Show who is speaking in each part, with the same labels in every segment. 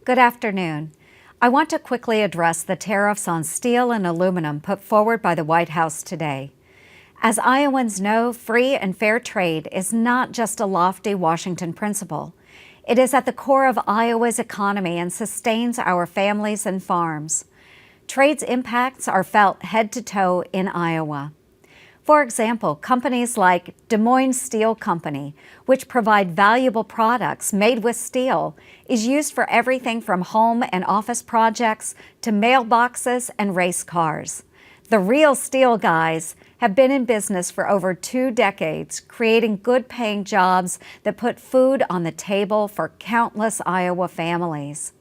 Speaker 1: Good afternoon. I want to quickly address the tariffs on steel and aluminum put forward by the White House today. As Iowans know, free and fair trade is not just a lofty Washington principle. It is at the core of Iowa's economy and sustains our families and farms. Trade's impacts are felt head to toe in Iowa. For example, companies like Des Moines Steel Company, which provide valuable products made with steel, is used for everything from home and office projects to mailboxes and race cars. The real steel guys have been in business for over 2 decades, creating good-paying jobs that put food on the table for countless Iowa families.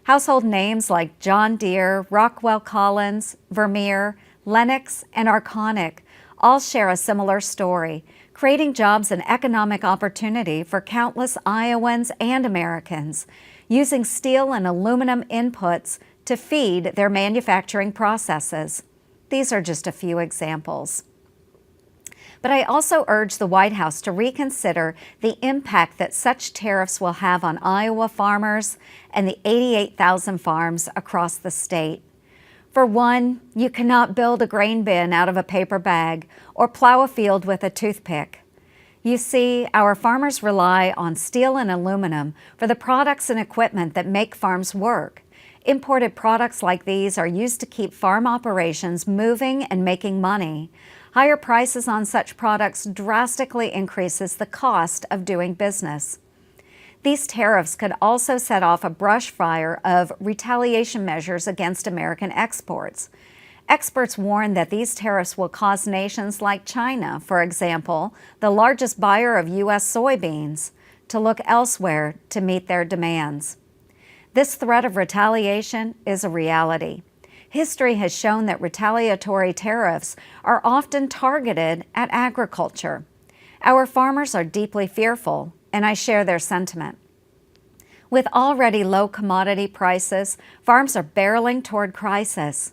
Speaker 1: Household names like John Deere, Rockwell Collins, Vermeer, Lennox, and Arconic all share a similar story, creating jobs and economic opportunity for countless Iowans and Americans, using steel and aluminum inputs to feed their manufacturing processes. These are just a few examples. But I also urge the White House to reconsider the impact that such tariffs will have on Iowa farmers and the 88,000 farms across the state. For one, you cannot build a grain bin out of a paper bag or plow a field with a toothpick. You see, our farmers rely on steel and aluminum for the products and equipment that make farms work. Imported products like these are used to keep farm operations moving and making money. Higher prices on such products drastically increases the cost of doing business. These tariffs could also set off a brush fire of retaliation measures against American exports. Experts warn that these tariffs will cause nations like China, for example, the largest buyer of U.S. soybeans, to look elsewhere to meet their demands. This threat of retaliation is a reality. History has shown that retaliatory tariffs are often targeted at agriculture. Our farmers are deeply fearful, and I share their sentiment. With already low commodity prices, farms are barreling toward crisis.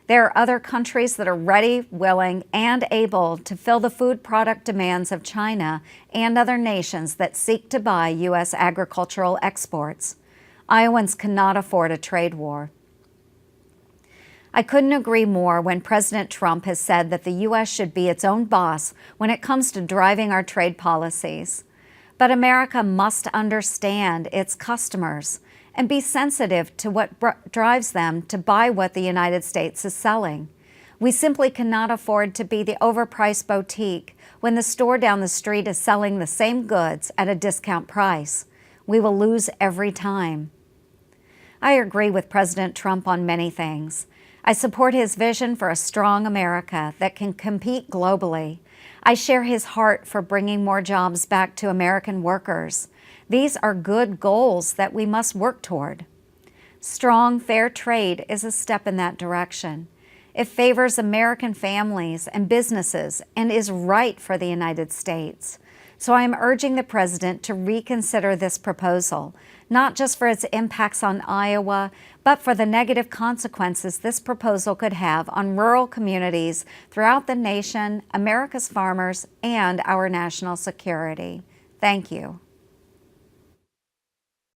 Speaker 1: There are other countries that are ready, willing, and able to fill the food product demands of China and other nations that seek to buy U.S. agricultural exports. Iowans cannot afford a trade war. I couldn't agree more when President Trump has said that the U.S. should be its own boss when it comes to driving our trade policies. But America must understand its customers and be sensitive to what drives them to buy what the United States is selling. We simply cannot afford to be the overpriced boutique when the store down the street is selling the same goods at a discount price. We will lose every time. I agree with President Trump on many things. I support his vision for a strong America that can compete globally. I share his heart for bringing more jobs back to American workers. These are good goals that we must work toward. Strong, fair trade is a step in that direction. It favors American families and businesses and is right for the United States. So I am urging the President to reconsider this proposal, not just for its impacts on Iowa, but for the negative consequences this proposal could have on rural communities throughout the nation, America's farmers, and our national security. Thank you.